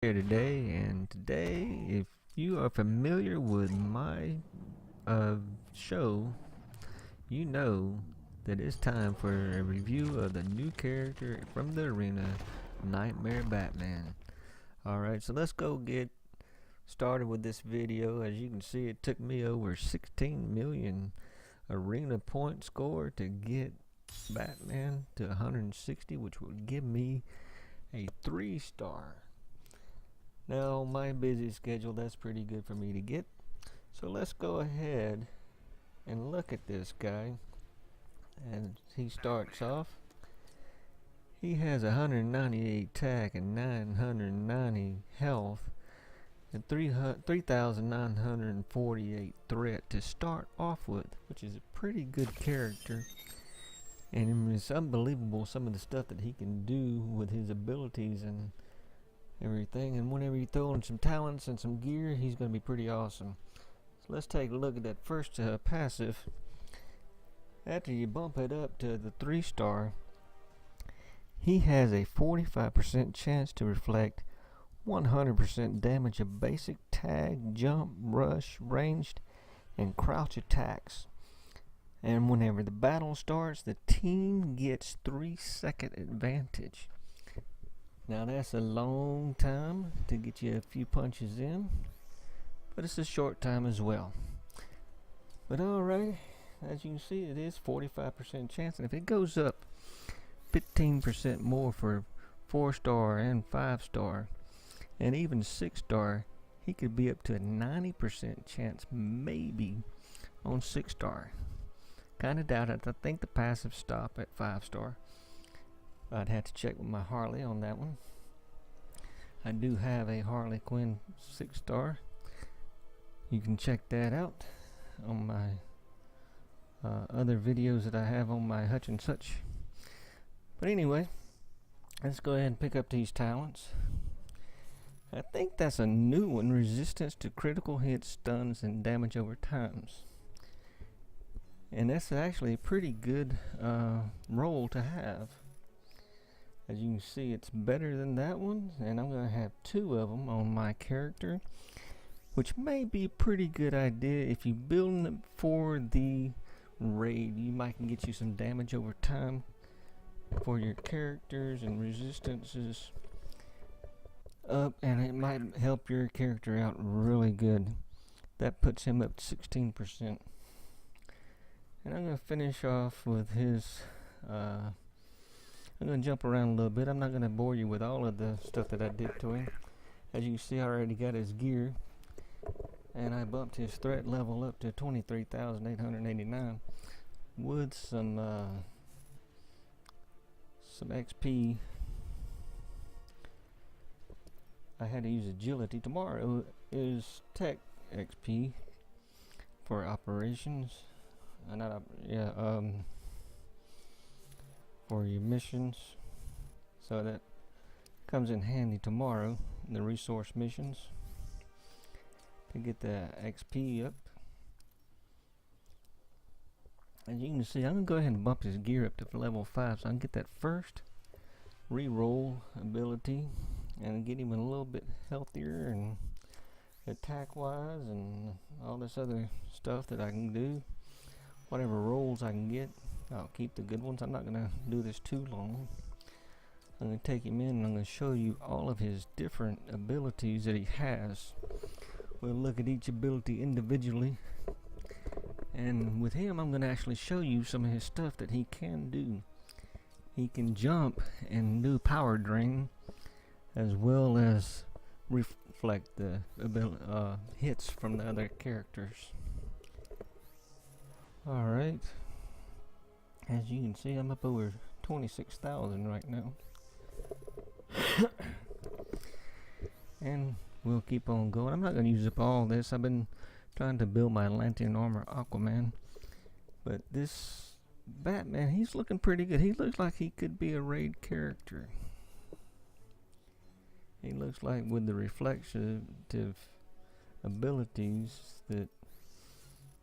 Here today, and today, if you are familiar with my show, you know that it's time for a review of the new character from the arena, Knightmare Batman. Alright, so let's go get started with this video. As you can see, it took me over 16 million arena point score to get Batman to 160, which would give me a 3-star. Now, my busy schedule, that's pretty good for me to get. So let's go ahead and look at this guy. And he starts off. He has 198 attack and 990 health and 3,948 threat to start off with, which is a pretty good character. And it's unbelievable some of the stuff that he can do with his abilities and everything, and whenever you throw in some talents and some gear, he's going to be pretty awesome. So let's take a look at that first passive. After you bump it up to the 3-star, he has a 45% chance to reflect 100% damage of basic tag, jump, rush, ranged, and crouch attacks. And whenever the battle starts, the team gets 3-second advantage. Now that's a long time to get you a few punches in, but it's a short time as well. But alright, as you can see, it is 45% chance, and if it goes up 15% more for 4-star and 5-star, and even 6-star, he could be up to a 90% chance maybe on 6-star. Kinda doubt it. I think the passive stop at 5-star. I'd have to check with my Harley on that one. I do have a Harley Quinn 6-star. You can check that out on my other videos that I have on my Hutch and such. But anyway, let's go ahead and pick up these talents. I think that's a new one: resistance to critical hits, stuns, and damage over times. And that's actually a pretty good role to have. As you can see, it's better than that one, and I'm going to have 2 of them on my character, which may be a pretty good idea if you build it for the raid. You might can get you some damage over time for your characters and resistances up, and it might help your character out really good. That puts him up to 16%. And I'm going to finish off with his I'm going to jump around a little bit. I'm not going to bore you with all of the stuff that I did to him. As you can see, I already got his gear, and I bumped his threat level up to 23,889 with some XP. I had to use agility. Tomorrow is tech XP for operations. For your missions, so that comes in handy tomorrow in the resource missions to get the XP up. As you can see, I'm gonna go ahead and bump his gear up to level 5 so I can get that first re-roll ability and get him a little bit healthier and attack wise and all this other stuff that I can do. Whatever rolls I can get, I'll keep the good ones. I'm not going to do this too long. I'm going to take him in and I'm going to show you all of his different abilities that he has. We'll look at each ability individually. And with him, I'm going to actually show you some of his stuff that he can do. He can jump and do power drain, as well as reflect the hits from the other characters. Alright. As you can see, I'm up over 26,000 right now. And we'll keep on going. I'm not going to use up all this. I've been trying to build my Lantern Armor Aquaman. But this Batman, he's looking pretty good. He looks like he could be a raid character. He looks like with the reflective abilities that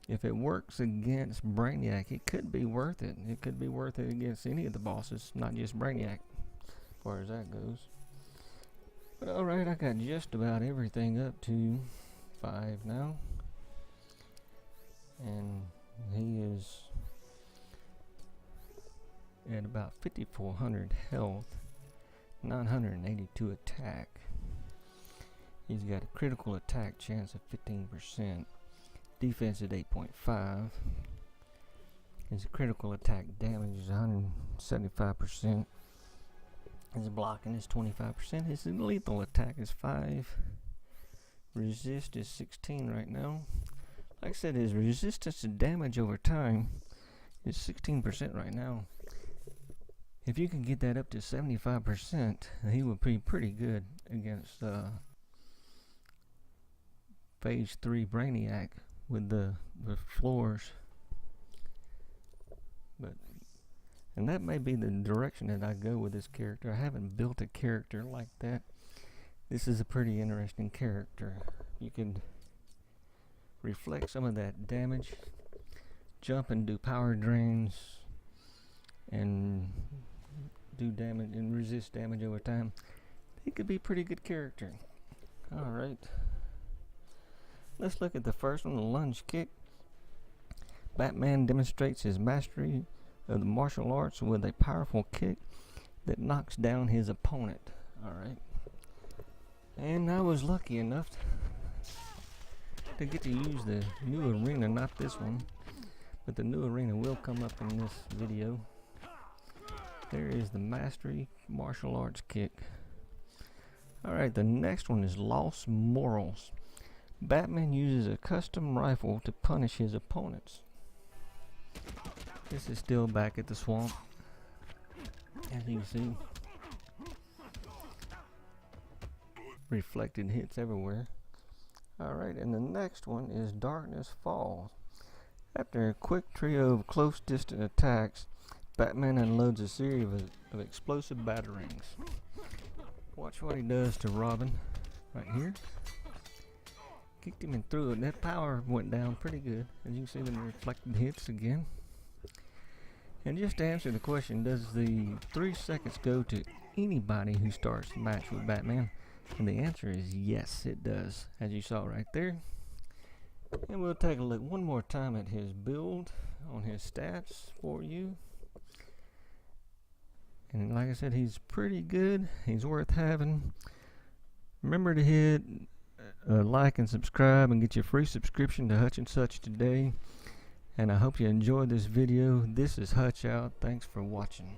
if it works against Brainiac, it could be worth it. It could be worth it against any of the bosses, not just Brainiac, as far as that goes. But alright, I got just about everything up to 5 now. And he is at about 5,400 health, 982 attack. He's got a critical attack chance of 15%, defense at 8.5. His critical attack damage is 175%. His blocking is 25%. His lethal attack is 5. Resist is 16 right now. Like I said, his resistance to damage over time is 16% right now. If you can get that up to 75%, he would be pretty good against Phase 3 Brainiac with the floors. And that may be the direction that I go with this character. I haven't built a character like that. This is a pretty interesting character. You can reflect some of that damage, jump and do power drains, and do damage and resist damage over time. He could be a pretty good character. Alright. Let's look at the first one, the lunge kick. Batman demonstrates his mastery of the martial arts with a powerful kick that knocks down his opponent. Alright. And I was lucky enough to get to use the new arena, not this one, but the new arena will come up in this video. There is the mastery martial arts kick. Alright, the next one is Lost Morals. Batman uses a custom rifle to punish his opponents. This is still back at the swamp, as you can see. Reflected hits everywhere. Alright, and the next one is Darkness Falls. After a quick trio of close distant attacks, Batman unloads a series of explosive batarangs. Watch what he does to Robin right here. Kicked him and threw it, and that power went down pretty good. As you can see, the reflected hits again. And just to answer the question, does the 3 seconds go to anybody who starts the match with Batman? And the answer is yes, it does, as you saw right there. And we'll take a look one more time at his build on his stats for you. And like I said, he's pretty good. He's worth having. Remember to hit like and subscribe and get your free subscription to Hutch and Such today. And I hope you enjoyed this video. This is Hutch out. Thanks for watching.